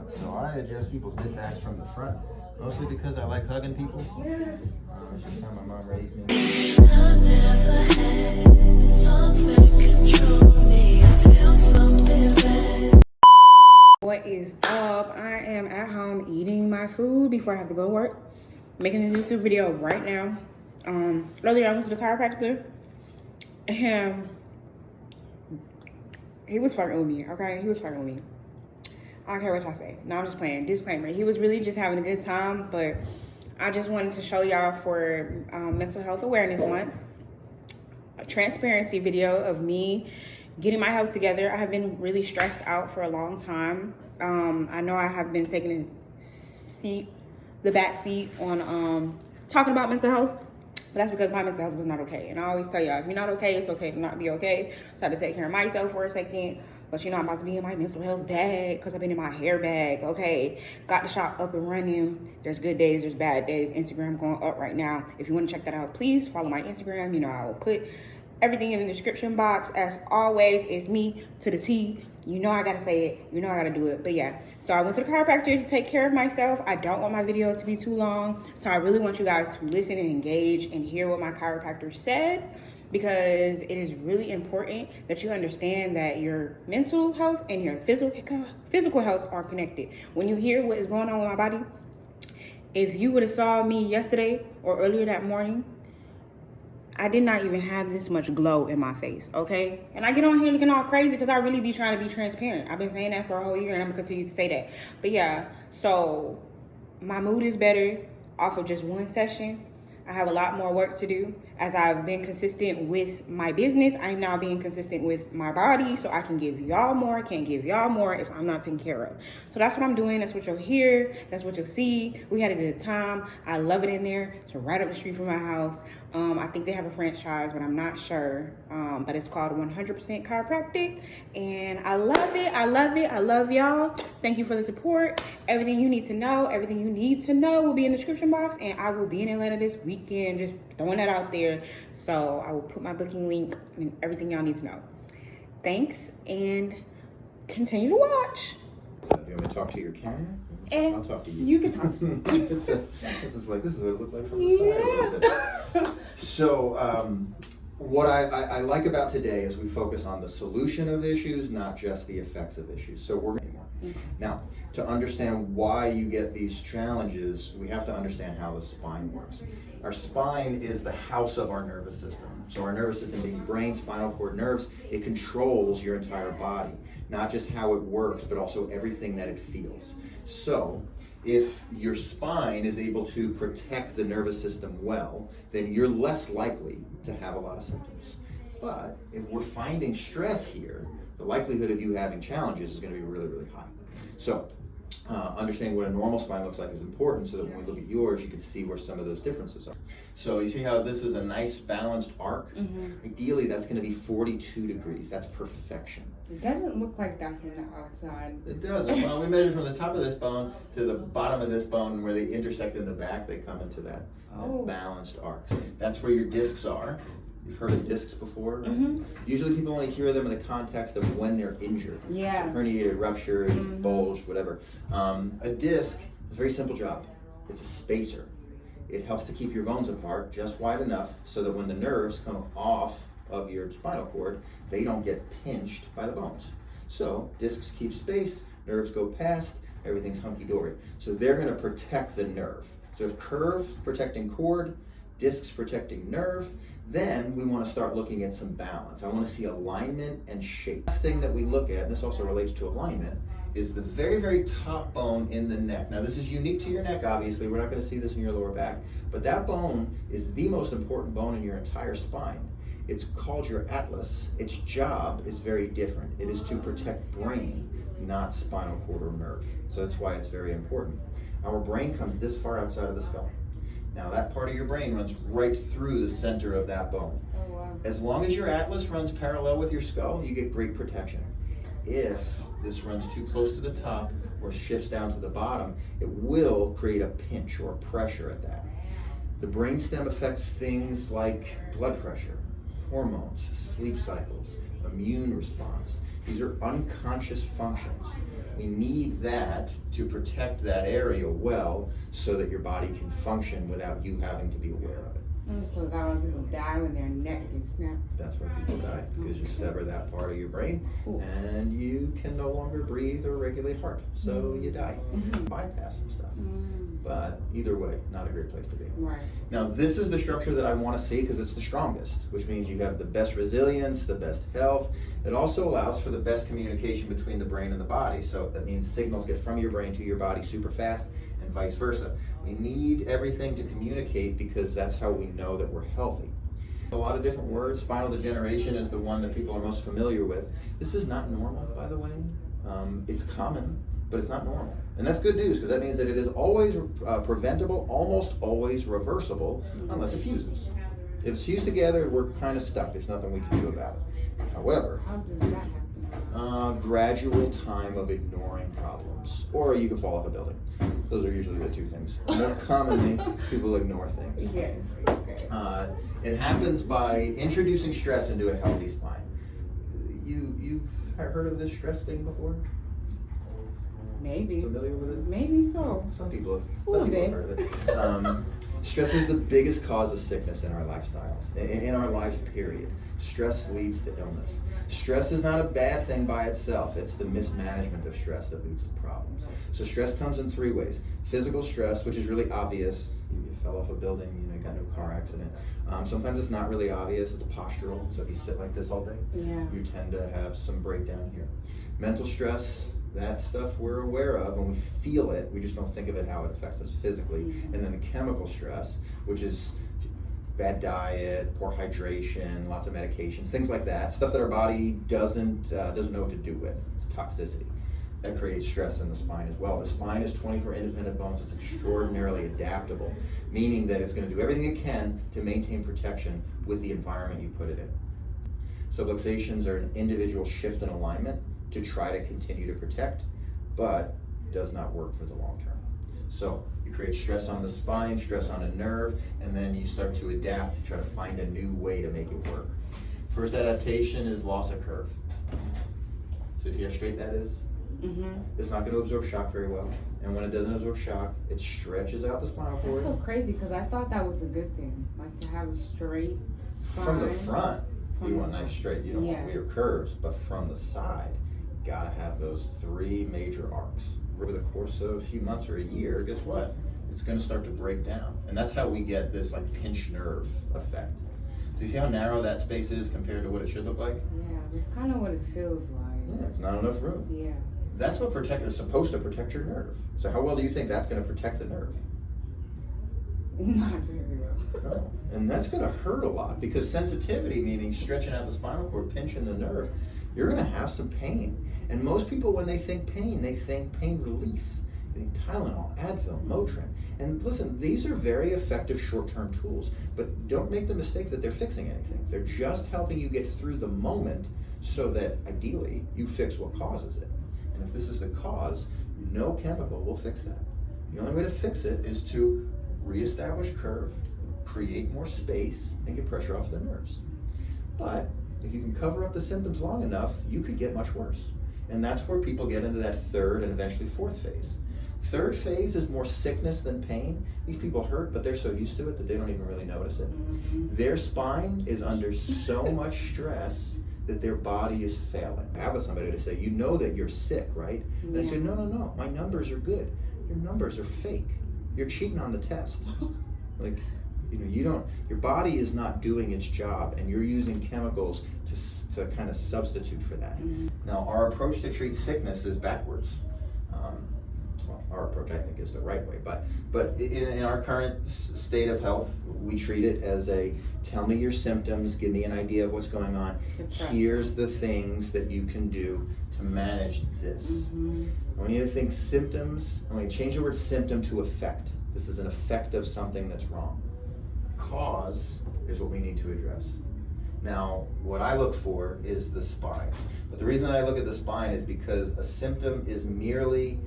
So I adjust people's sit backs from the front, mostly because I like hugging people. It's just how my mom raised me. What is up? I am at home eating my food before I have to go to work. Making this YouTube video right now. Earlier I went to the chiropractor and he was flirting with me, okay? He was flirting with me. I don't care what y'all say. No, I'm just playing. Disclaimer. He was really just having a good time, but I just wanted to show y'all for Mental Health Awareness Month a transparency video of me getting my health together. I have been really stressed out for a long time. I know I have been taking the back seat on talking about mental health, but that's because my mental health was not okay. And I always tell y'all, if you're not okay, it's okay to not be okay. So I had to take care of myself for a second. But you know, I'm about to be in my mental health bag because I've been in my hair bag. Okay, got the shop up and running. There's good days, there's bad days. Instagram going up right now. If you want to check that out, please follow my Instagram. You know, I will put everything in the description box. As always, it's me to the T. You know I gotta say it. You know I gotta do it. But yeah, so I went to the chiropractor to take care of myself. I don't want my videos to be too long. So I really want you guys to listen and engage and hear what my chiropractor said, because it is really important that you understand that your mental health and your physical health are connected. When you hear what is going on with my body, if you would have saw me yesterday or earlier that morning, I did not even have this much glow in my face, okay? And I get on here looking all crazy because I really be trying to be transparent. I've been saying that for a whole year and I'm gonna continue to say that. But yeah, so my mood is better off of just one session. I have a lot more work to do. As I've been consistent with my business, I'm now being consistent with my body so I can give y'all more. I can't give y'all more if I'm not taken care of. So that's what I'm doing. That's what you'll hear. That's what you'll see. We had a good time. I love it in there. It's right up the street from my house. I think they have a franchise, but I'm not sure. But it's called 100% Chiropractic. And I love it. I love it. I love y'all. Thank you for the support. Everything you need to know, everything you need to know will be in the description box. And I will be in Atlanta this weekend. Just throwing that out there. So I will put my booking link and everything y'all need to know. Thanks, and continue to watch. You want me to talk to your camera? And I'll talk to you. You can talk. This is what it looked like from the side a little bit. So what I like about today is we focus on the solution of issues, not just the effects of issues. So we're anymore. Now, to understand why you get these challenges, we have to understand how the spine works. Our spine is the house of our nervous system. So our nervous system being brain, spinal cord, nerves, it controls your entire body. Not just how it works, but also everything that it feels. So if your spine is able to protect the nervous system well, then you're less likely to have a lot of symptoms. But if we're finding stress here, the likelihood of you having challenges is going to be really, really high. So understanding what a normal spine looks like is important, so that when we look at yours, you can see where some of those differences are. So you see how this is a nice balanced arc? Ideally, that's going to be 42 degrees. That's perfection. It doesn't look like that from the outside. It doesn't. Well, we measure from the top of this bone to the bottom of this bone, where they intersect in the back, they come into that balanced arc. That's where your discs are. You've heard of discs before, right? Usually people only hear them in the context of when they're injured. Yeah. Herniated, ruptured, bulged, whatever. A disc is a very simple job. It's a spacer. It helps to keep your bones apart just wide enough so that when the nerves come off of your spinal cord, they don't get pinched by the bones. So discs keep space, nerves go past, everything's hunky-dory. So they're going to protect the nerve. So if curve protecting cord, discs protecting nerve, then we want to start looking at some balance. I want to see alignment and shape. The last thing that we look at, and this also relates to alignment, is the very, very top bone in the neck. Now this is unique to your neck, obviously. We're not going to see this in your lower back, but that bone is the most important bone in your entire spine. It's called your atlas. Its job is very different. It is to protect brain, not spinal cord or nerve. So that's why it's very important. Our brain comes this far outside of the skull. Now that part of your brain runs right through the center of that bone. Oh, wow. As long as your atlas runs parallel with your skull, you get great protection. If this runs too close to the top or shifts down to the bottom, it will create a pinch or pressure at that. The brainstem affects things like blood pressure, hormones, sleep cycles, immune response. These are unconscious functions. We need that to protect that area well so that your body can function without you having to be aware of it. So is that why people die when their neck gets snapped? That's why people die, because you sever that part of your brain Ooh. and you can no longer breathe or regulate heart. So you die. Bypass some stuff. But either way, not a great place to be. Right. Now, this is the structure that I want to see because it's the strongest, which means you have the best resilience, the best health. It also allows for the best communication between the brain and the body. So that means signals get from your brain to your body super fast and vice versa. We need everything to communicate because that's how we know that we're healthy. A lot of different words. Spinal degeneration is the one that people are most familiar with. This is not normal, by the way. It's common, but it's not normal. And that's good news because that means that it is always preventable, almost always reversible, unless it fuses. If it's fused together, we're kind of stuck. There's nothing we can do about it. However, How does that happen? Gradual time of ignoring problems, or you can fall off a building. Those are usually the two things. More commonly, people ignore things. Yes. Okay. It happens by introducing stress into a healthy spine. You've heard of this stress thing before? Maybe. Familiar with it? Maybe so. Some people have Okay. heard of it. Stress is the biggest cause of sickness in our lifestyles, in our lives, period. Stress leads to illness. Stress is not a bad thing by itself. It's the mismanagement of stress that leads to problems. So stress comes in three ways. Physical stress, which is really obvious. You fell off a building, you got into a car accident. Sometimes it's not really obvious. It's postural. So if you sit like this all day, you tend to have some breakdown here. Mental stress, that stuff we're aware of and we feel it. We just don't think of it how it affects us physically. And then the chemical stress, which is bad diet, poor hydration, lots of medications, things like that. Stuff that our body doesn't know what to do with. It's toxicity. That creates stress in the spine as well. The spine is 24 independent bones. It's extraordinarily adaptable, meaning that it's going to do everything it can to maintain protection with the environment you put it in. Subluxations are an individual shift in alignment to try to continue to protect, but does not work for the long term. So you create stress on the spine, stress on a nerve, and then you start to adapt to try to find a new way to make it work. First adaptation is loss of curve. So see how straight that is? It's not going to absorb shock very well. And when it doesn't absorb shock, it stretches out the spinal cord. That's so crazy because I thought that was a good thing, like to have a straight spine. From the front, you want nice straight. You don't want weird curves, but from the side, you gotta have those three major arcs. Over the course of a few months or a year, guess what? It's gonna start to break down. And that's how we get this like pinched nerve effect. So you see how narrow that space is compared to what it should look like? Yeah, that's kind of what it feels like. Yeah, it's not enough room. Yeah. That's what protector is supposed to protect your nerve. So how well do you think that's gonna protect the nerve? Not very well. No. And that's going to hurt a lot because sensitivity, meaning stretching out the spinal cord, pinching the nerve, you're going to have some pain. And most people, when they think pain relief. They think Tylenol, Advil, Motrin. And listen, these are very effective short-term tools, but don't make the mistake that they're fixing anything. They're just helping you get through the moment so that ideally you fix what causes it. And if this is the cause, no chemical will fix that. The only way to fix it is to reestablish curve, create more space, and get pressure off the nerves. But if you can cover up the symptoms long enough, you could get much worse. And that's where people get into that third and eventually fourth phase. Third phase is more sickness than pain. These people hurt, but they're so used to it that they don't even really notice it. Their spine is under so much stress that their body is failing. I have somebody to say, you know that you're sick, right? And I say, no, my numbers are good. Your numbers are fake. You're cheating on the test. Like, your body is not doing its job and you're using chemicals to kind of substitute for that. Now, our approach to treat sickness is backwards. Well, our approach, I think, is the right way, but in our current state of health, we treat it as tell me your symptoms, give me an idea of what's going on. Here's the things that you can do to manage this. I want you to think symptoms. I want you to change the word symptom to effect. This is an effect of something that's wrong. Cause is what we need to address. Now, what I look for is the spine. But the reason that I look at the spine is because a symptom is merely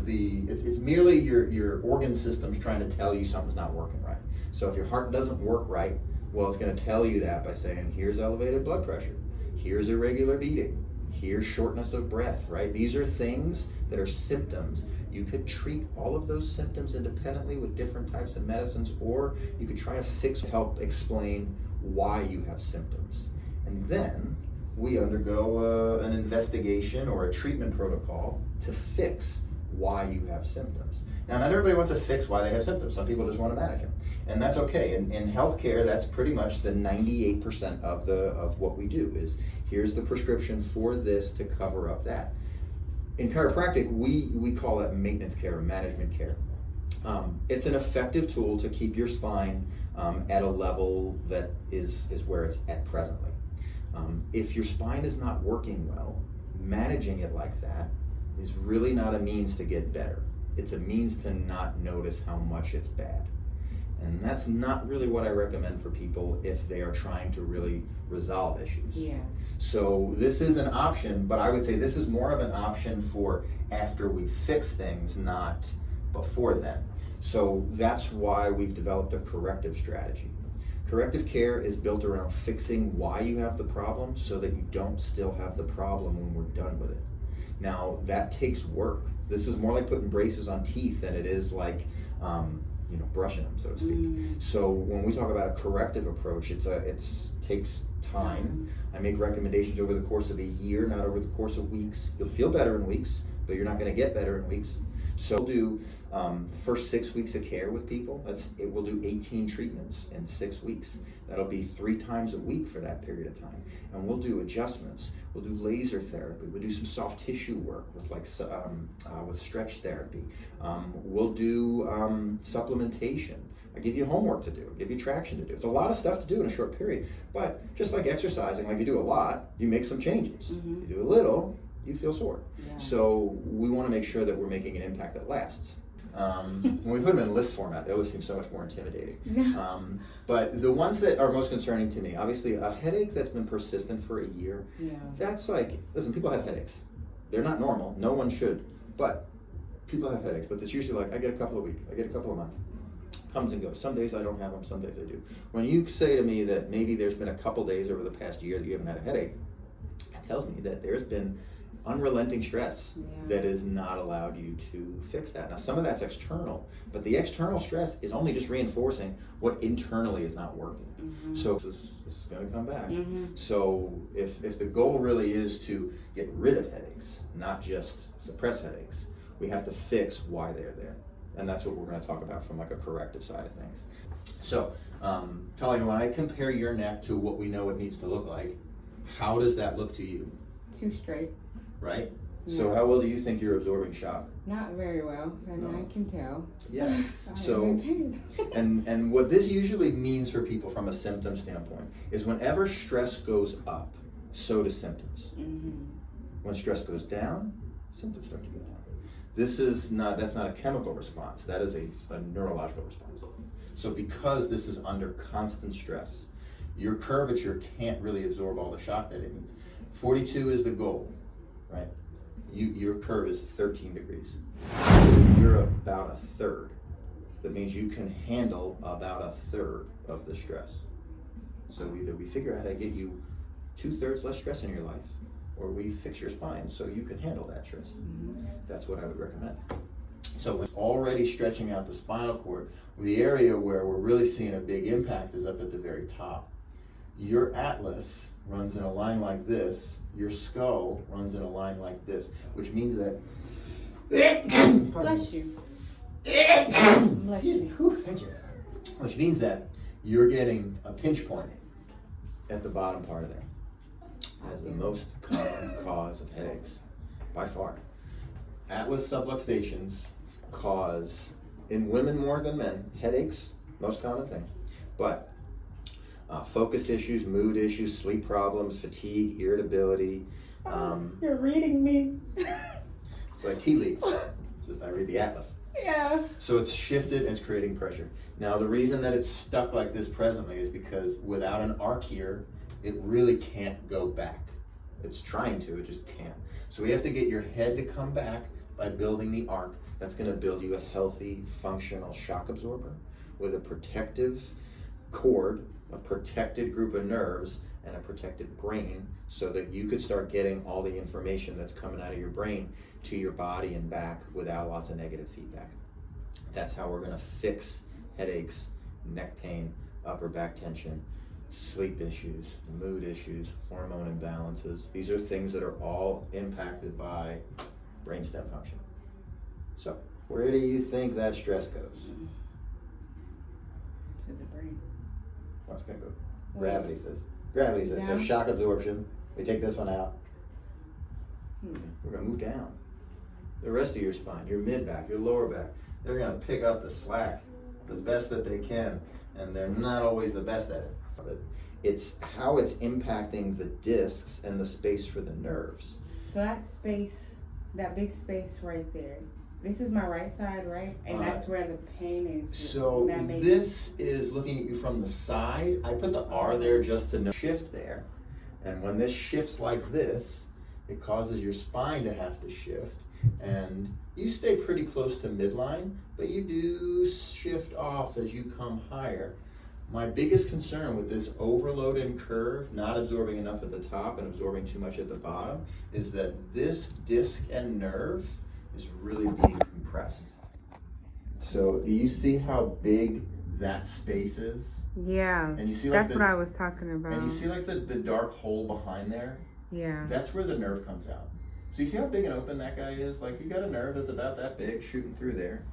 it's merely your organ system's trying to tell you something's not working right. So if your heart doesn't work right, Well, it's going to tell you that by saying, here's elevated blood pressure, here's irregular beating, here's shortness of breath, right? These are things that are symptoms. You could treat all of those symptoms independently with different types of medicines, or you could try to help explain why you have symptoms. And then we undergo an investigation or a treatment protocol to fix why you have symptoms. Now, not everybody wants to fix why they have symptoms. Some people just want to manage them, and that's okay. In healthcare, that's pretty much the 98% of what we do is, here's the prescription for this to cover up that. In chiropractic, we call it maintenance care or management care. It's an effective tool to keep your spine at a level that is where it's at presently. If your spine is not working well, managing it like that is really not a means to get better. It's a means to not notice how much it's bad. And that's not really what I recommend for people if they are trying to really resolve issues. Yeah. So this is an option, but I would say this is more of an option for after we fix things, not before then. So that's why we've developed a corrective strategy. Corrective care is built around fixing why you have the problem so that you don't still have the problem when we're done with it. Now, that takes work. This is more like putting braces on teeth than it is like brushing them, so to speak. So when we talk about a corrective approach, it takes time. I make recommendations over the course of a year, not over the course of weeks. You'll feel better in weeks, but you're not going to get better in weeks. So we'll do first 6 weeks of care with people. We'll do 18 treatments in 6 weeks. That'll be 3 times a week for that period of time. And we'll do adjustments. We'll do laser therapy. We'll do some soft tissue work with with stretch therapy. We'll do supplementation. I give you homework to do. I give you traction to do. It's a lot of stuff to do in a short period. But just like exercising, like you do a lot, you make some changes. You do a little, you feel sore. Yeah. So we want to make sure that we're making an impact that lasts. When we put them in list format, they always seem so much more intimidating. But the ones that are most concerning to me, obviously a headache that's been persistent for a year, that's like, listen, people have headaches. They're not normal. No one should. But people have headaches. But it's usually like, I get a couple a week. I get a couple a month. Comes and goes. Some days I don't have them. Some days I do. When you say to me that maybe there's been a couple days over the past year that you haven't had a headache, it tells me that there's been unrelenting stress that has not allowed you to fix that. Now, some of that's external, but the external stress is only just reinforcing what internally is not working. So this is going to come back. So if the goal really is to get rid of headaches, not just suppress headaches, we have to fix why they're there. And that's what we're going to talk about from like a corrective side of things. So, Talia, when I compare your neck to what we know it needs to look like, how does that look to you? Too straight. Right? Yeah. So how well do you think you're absorbing shock? Not very well, and I can tell. Yeah. So, and what this usually means for people from a symptom standpoint is whenever stress goes up, so do symptoms. When stress goes down, symptoms start to go down. That's not a chemical response. That is a neurological response. So because this is under constant stress, your curvature can't really absorb all the shock that it needs. 42 is the goal, right? Your curve is 13 degrees. You're about a third. That means you can handle about a third of the stress. So either we figure out how to get you 2/3 less stress in your life, or we fix your spine so you can handle that stress. That's what I would recommend. So it's already stretching out the spinal cord. The area where we're really seeing a big impact is up at the very top. Your atlas runs in a line like this. Your skull runs in a line like this, which means that... Bless you. Bless you. Thank you. Which means that you're getting a pinch point at the bottom part of there. That's the most common cause of headaches, by far. Atlas subluxations cause, in women more than men, headaches, most common thing. But focus issues, mood issues, sleep problems, fatigue, irritability. You're reading me. It's like tea leaves. It's just I read the atlas. Yeah. So it's shifted and it's creating pressure. Now the reason that it's stuck like this presently is because without an arc here, it really can't go back. It's trying to, it just can't. So we have to get your head to come back by building the arc. That's going to build you a healthy, functional shock absorber with a protective cord a protected group of nerves and a protected brain so that you could start getting all the information that's coming out of your brain to your body and back without lots of negative feedback. That's how we're gonna fix headaches, neck pain, upper back tension, sleep issues, mood issues, hormone imbalances. These are things that are all impacted by brainstem function. So, where do you think that stress goes? To the brain. What's gonna go? Gravity says. Gravity says. So Yeah. shock absorption. We take this one out. We're gonna move down. The rest of your spine, your mid back, your lower back, they're gonna pick up the slack the best that they can, and they're not always the best at it. But it's how it's impacting the discs and the space for the nerves. So that space, that big space right there, this is my right side, right? And that's where the pain is. So this is looking at you from the side. I put the R there just to know shift there. And when this shifts like this, it causes your spine to have to shift. And you stay pretty close to midline, but you do shift off as you come higher. My biggest concern with this overload and curve, not absorbing enough at the top and absorbing too much at the bottom, is that this disc and nerve is really being compressed. So do you see how big that space is? Yeah, And you see like that's what I was talking about. And you see like the dark hole behind there? Yeah. That's where the nerve comes out. So you see how big and open that guy is? Like you got a nerve that's about that big shooting through there.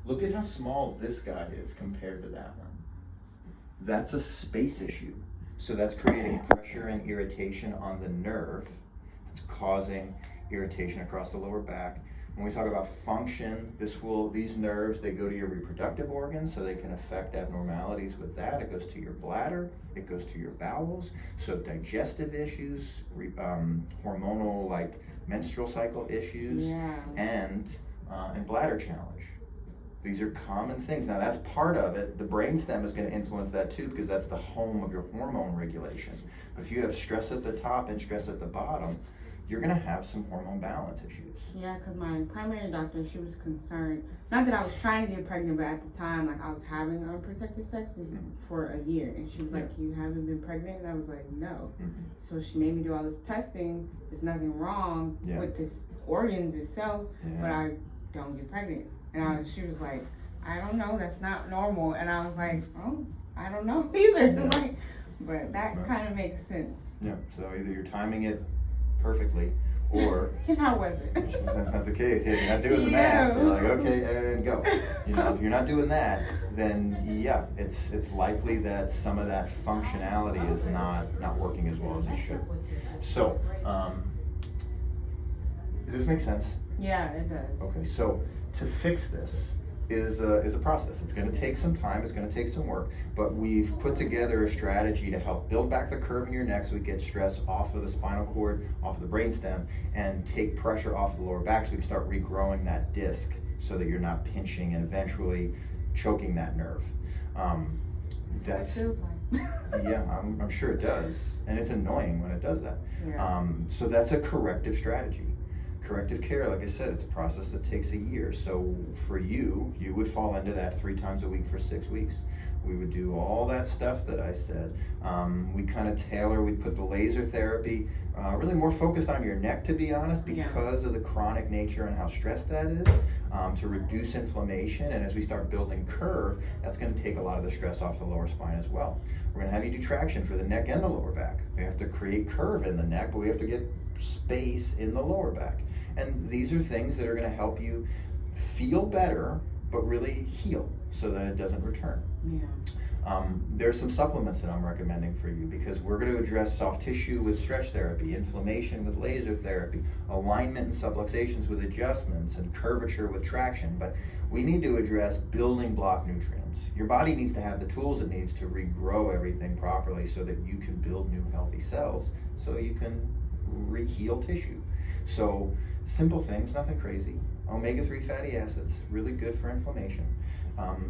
Look at how small this guy is compared to that one. That's a space issue. So that's creating pressure and irritation on the nerve. It's causing irritation across the lower back. When we talk about function, these nerves, they go to your reproductive organs, so they can affect abnormalities with that. It goes to your bladder, it goes to your bowels, so digestive issues, hormonal, like menstrual cycle issues, and bladder challenge. These are common things. Now that's part of it. The brainstem is going to influence that too, because that's the home of your hormone regulation. But if you have stress at the top and stress at the bottom, you're going to have some hormone balance issues. Yeah, because my primary doctor, she was concerned. Not that I was trying to get pregnant, but at the time, like I was having unprotected sex for a year. And she was like, you haven't been pregnant? And I was like, no. So she made me do all this testing. There's nothing wrong with this organs itself, but I don't get pregnant. And she was like, I don't know, that's not normal. And I was like, oh, I don't know either. Like, but that kind of makes sense. Yeah, so either you're timing it perfectly, or how was it? That's not the case. Yeah, you're not doing the math. You're like, okay, and go. You know, if you're not doing that, then yeah, it's likely that some of that functionality is not working as well as it should. So, does this make sense? Yeah, it does. Okay, so to fix this is a process. It's going to take some time. It's going to take some work. But we've put together a strategy to help build back the curve in your neck so we get stress off of the spinal cord, off of the brainstem, and take pressure off the lower back so we can start regrowing that disc so that you're not pinching and eventually choking that nerve. That's what it feels like. Yeah, I'm sure it does. And it's annoying when it does that. Yeah. So that's a corrective strategy. Corrective care, like I said, it's a process that takes a year. So for you would fall into that 3 times a week for 6 weeks. We would do all that stuff that I said. We kind of tailor, we put the laser therapy, really more focused on your neck, to be honest, because of the chronic nature and how stressed that is, to reduce inflammation. And as we start building curve, that's going to take a lot of the stress off the lower spine as well. We're going to have you do traction for the neck and the lower back. We have to create curve in the neck, but we have to get space in the lower back. And these are things that are going to help you feel better, but really heal so that it doesn't return. Yeah. There's some supplements that I'm recommending for you, because we're going to address soft tissue with stretch therapy, inflammation with laser therapy, alignment and subluxations with adjustments, and curvature with traction. But we need to address building block nutrients. Your body needs to have the tools it needs to regrow everything properly so that you can build new healthy cells, so you can re-heal tissue. So simple things, nothing crazy. Omega-3 fatty acids, really good for inflammation.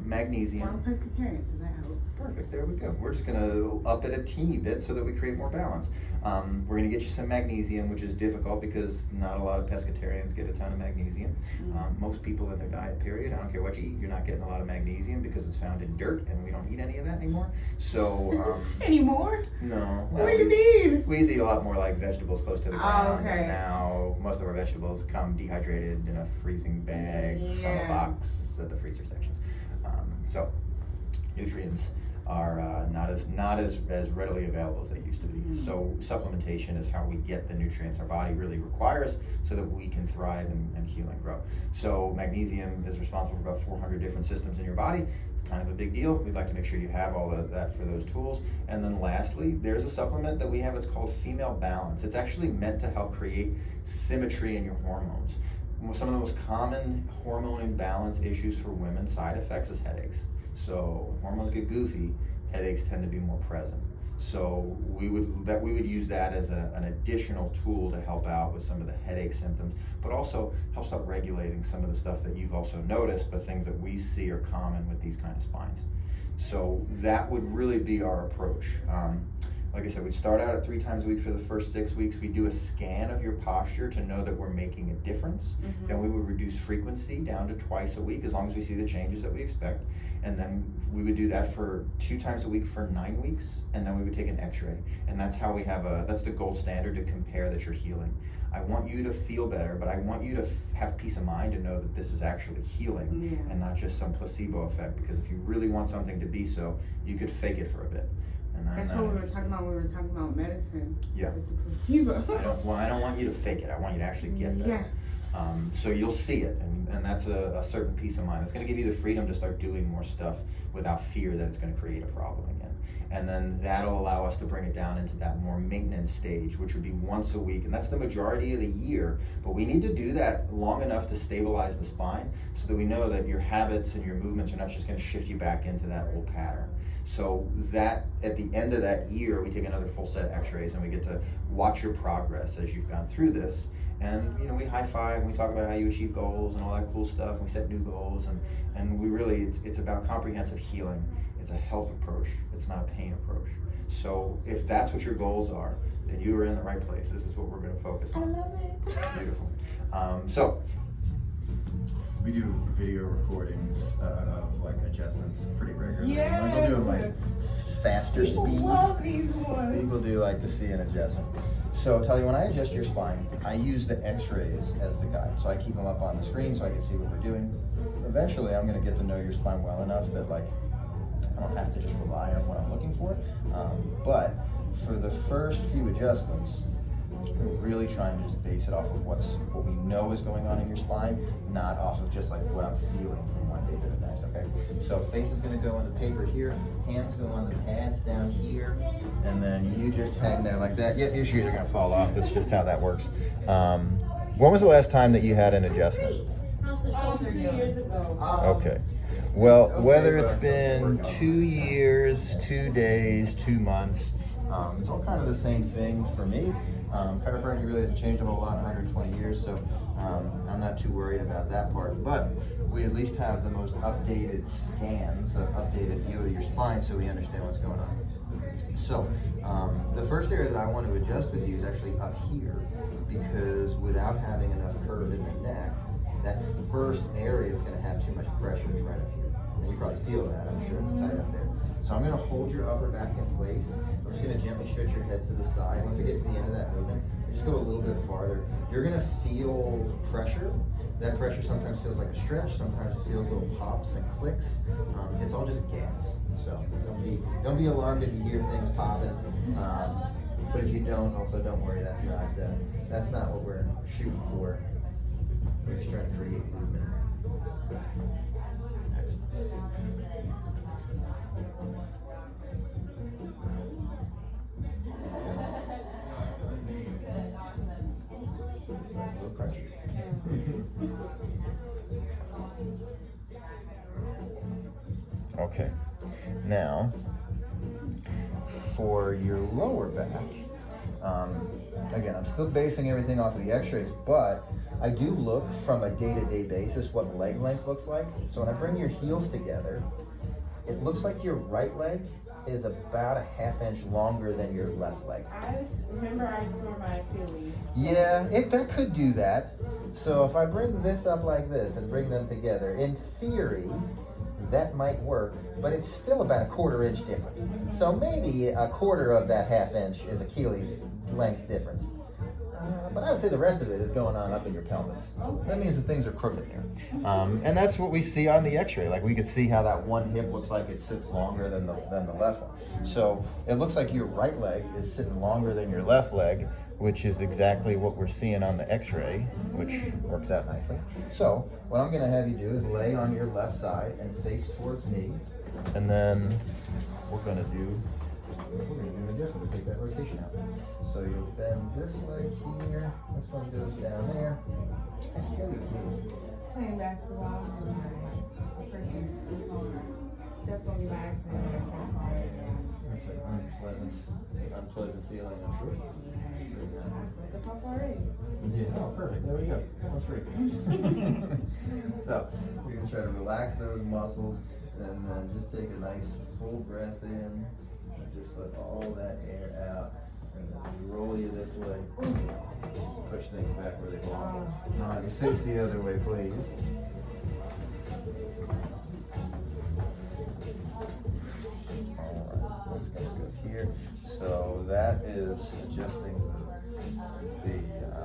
Magnesium. Well, I'm pescatarian, so that helps. Perfect, there we go. We're just gonna up it a teeny bit so that we create more balance. We're going to get you some magnesium, which is difficult because not a lot of pescatarians get a ton of magnesium. Most people in their diet period, I don't care what you eat, you're not getting a lot of magnesium because it's found in dirt, and we don't eat any of that anymore. So anymore? No. What do you mean? We used to eat a lot more like vegetables close to the ground. Oh, okay. And now most of our vegetables come dehydrated in a freezing bag from a box at the freezer section. So nutrients are not as readily available as they used to be. So supplementation is how we get the nutrients our body really requires so that we can thrive and heal and grow. So magnesium is responsible for about 400 different systems in your body. It's kind of a big deal. We'd like to make sure you have all of that for those tools. And then lastly, there's a supplement that we have. It's called Female Balance. It's actually meant to help create symmetry in your hormones. Some of the most common hormone imbalance issues for women, side effects, is headaches. So when hormones get goofy, headaches tend to be more present. So we would use that as an additional tool to help out with some of the headache symptoms, but also helps out regulating some of the stuff that you've also noticed, but things that we see are common with these kind of spines. So that would really be our approach. Like I said, we start out at 3 times a week for the first 6 weeks. We do a scan of your posture to know that we're making a difference. Then we would reduce frequency down to twice a week as long as we see the changes that we expect. And then we would do that for 2 times a week for 9 weeks. And then we would take an x-ray. And that's how we have that's the gold standard to compare that you're healing. I want you to feel better, but I want you to have peace of mind to know that this is actually healing and not just some placebo effect. Because if you really want something to be so, you could fake it for a bit. That's what we were talking about when we were talking about medicine. Yeah. It's a placebo. I don't want you to fake it. I want you to actually get that. Yeah. So you'll see it, and that's a certain peace of mind. It's going to give you the freedom to start doing more stuff without fear that it's going to create a problem again. And then that'll allow us to bring it down into that more maintenance stage, which would be once a week. And that's the majority of the year. But we need to do that long enough to stabilize the spine so that we know that your habits and your movements are not just going to shift you back into that old pattern. So that at the end of that year, we take another full set of x-rays and we get to watch your progress as you've gone through this. And we high five and we talk about how you achieve goals and all that cool stuff. We set new goals and we really, it's about comprehensive healing. It's a health approach. It's not a pain approach. So if that's what your goals are, then you are in the right place. This is what we're going to focus on. I love it. Beautiful. So we do video recordings of like adjustments pretty regularly. Yes. We'll do them like faster People speed. love these ones. People do like to see an adjustment. So tell you, when I adjust your spine, I use the x-rays as the guide. So I keep them up on the screen so I can see what we're doing. Eventually I'm going to get to know your spine well enough that like I don't have to just rely on what I'm looking for. But for the first few adjustments, we're really trying to just base it off of what we know is going on in your spine, not off of just like what I'm feeling from one day to the next, okay? So face is gonna go on the paper here, hands go on the pads down here, and then you just hang there like that. Yep, your shoes are gonna fall off. That's just how that works. When was the last time that you had an adjustment? 2 years ago. Okay. Well, whether it's been 2 years, 2 days, 2 months, it's all kind of the same thing for me. Chiropractic really hasn't changed a whole lot in 120 years, so I'm not too worried about that part. But we at least have the most updated scans, an updated view of your spine so we understand what's going on. So the first area that I want to adjust with you is actually up here, because without having enough curve in the neck, that first area is going to have too much pressure right up here. And you probably feel that, I'm sure it's tight up there. So I'm going to hold your upper back in place. I'm just going to gently stretch your head to the side. Once I get to the end of that movement, just go a little bit farther. You're going to feel pressure. That pressure sometimes feels like a stretch. Sometimes it feels little pops and clicks. It's all just gas. So don't be alarmed if you hear things popping. But if you don't, also don't worry. That's not what we're shooting for. We're just trying to create movement. Okay, now for your lower back, again, I'm still basing everything off of the x-rays, but I do look from a day-to-day basis what leg length looks like. So when I bring your heels together, it looks like your right leg is about a ½ inch longer than your left leg. I remember I tore my Achilles. Yeah, that could do that. So if I bring this up like this and bring them together, in theory, that might work, but it's still about a 1/4 inch different. So maybe a 1/4 of that ½ inch is Achilles length difference. But I would say the rest of it is going on up in your pelvis. That means that things are crooked there. And that's what we see on the x-ray. Like we could see how that one hip looks like it sits longer than the left one. So it looks like your right leg is sitting longer than your left leg, which is exactly what we're seeing on the x-ray, which works out nicely. So what I'm gonna have you do is lay on your left side and face towards me. And then we're gonna do an adjustment to take that rotation out. So you'll bend this leg here, this one goes down there. Playing basketball and my person stepped on me by accident. That's an unpleasant feeling, I'm sure. The pup already. Yeah, oh, perfect, there we go. That's free. So, we're gonna try to relax those muscles and then just take a nice full breath in. Just let all that air out, and then roll you this way. Push things back where they belong. You face the other way, please. Alright, that's gonna go here. So that is adjusting the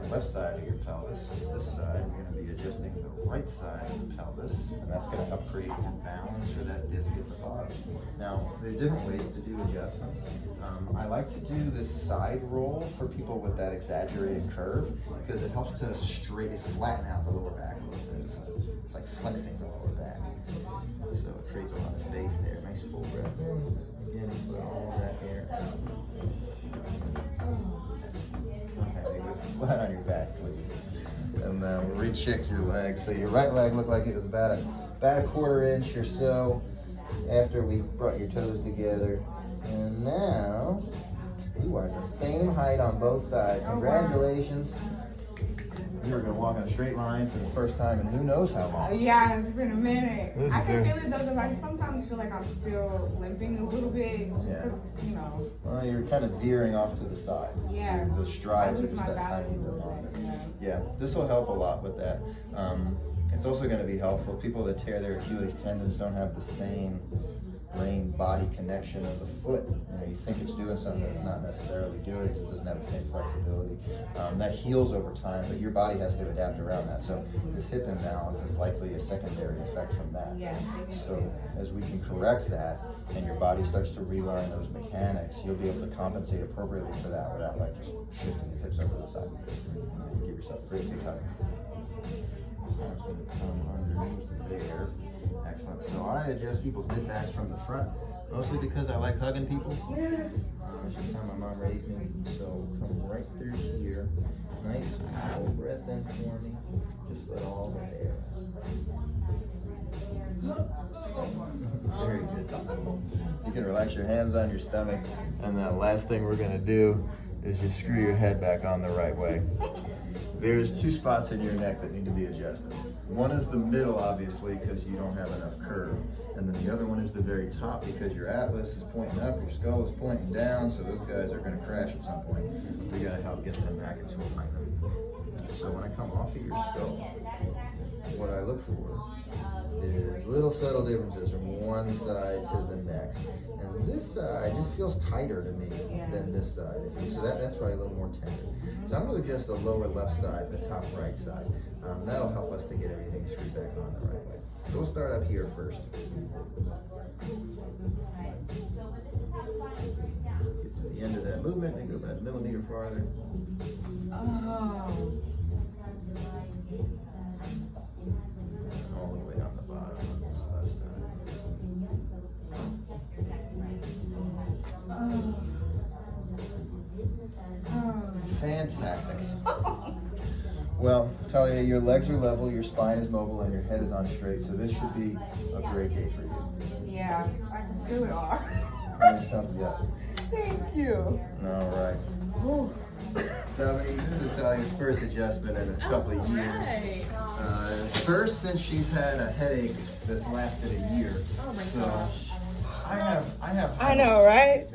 left side of your pelvis. This side, we're going to be adjusting the right side of the pelvis, and that's going to help create some balance for that disc at the bottom. Now, there's different ways to do adjustments. I like to do this side roll for people with that exaggerated curve because it helps to flatten out the lower back a little bit. It's like flexing the lower back. So it creates a lot of space there. Nice full breath in. Again, just let all that air out. Okay, go flat on your back, please. And then we'll recheck your leg. So your right leg looked like it was about a 1/4 inch or so after we brought your toes together. And now you are the same height on both sides. Congratulations. You were going to walk in a straight line for the first time in who knows how long. Yeah, it's been a minute. This I is can very- feel it though, because I sometimes feel like I'm still limping a little bit. Just Yeah. 'cause, you know. Well, you're kind of veering off to the side. Yeah. The strides I are lose just my that tiny balance a bit little longer. bit, Yeah, this will help a lot with that. It's also going to be helpful. People that tear their Achilles tendons don't have the same brain-body connection of the foot. You think it's doing something, it's not necessarily doing it. It doesn't have the same flexibility. That heals over time, but your body has to adapt around that. So this hip imbalance is likely a secondary effect from that. Yeah. So as we can correct that, and your body starts to relearn those mechanics, you'll be able to compensate appropriately for that without like just shifting the hips over to the side. Give yourself a pretty big hug. I'm just going to come underneath there. Excellent. So I adjust people's mid backs from the front, mostly because I like hugging people. It's just how my mom raised me. So come right through here. Nice full breath in for me. Just let all that air out. Very good. You can relax your hands on your stomach, and the last thing we're going to do is just screw your head back on the right way. There's 2 spots in your neck that need to be adjusted. One is the middle, obviously, because you don't have enough curve. And then the other one is the very top, because your atlas is pointing up, your skull is pointing down, so those guys are going to crash at some point. We got to help get them back into alignment. So when I come off of your skull, what I look for is little subtle differences from one side to the next. And this side just feels tighter to me than this side. So that's probably a little more tender. So I'm going to adjust the lower left side, the top right side. That'll help us to get everything screwed back on the right way. So we'll start up here first. Get to the end of that movement and go about a millimeter farther. Oh. All the way on the bottom on this left side. Fantastic. Well, Talia, your legs are level, your spine is mobile, and your head is on straight, so this should be a great day for you. Yeah, I can feel it all. Yeah. Thank you. All right. Dominique, this is Talia's first adjustment in a couple of years. First since she's had a headache that's lasted a year. Oh my so gosh. I have. I know, right?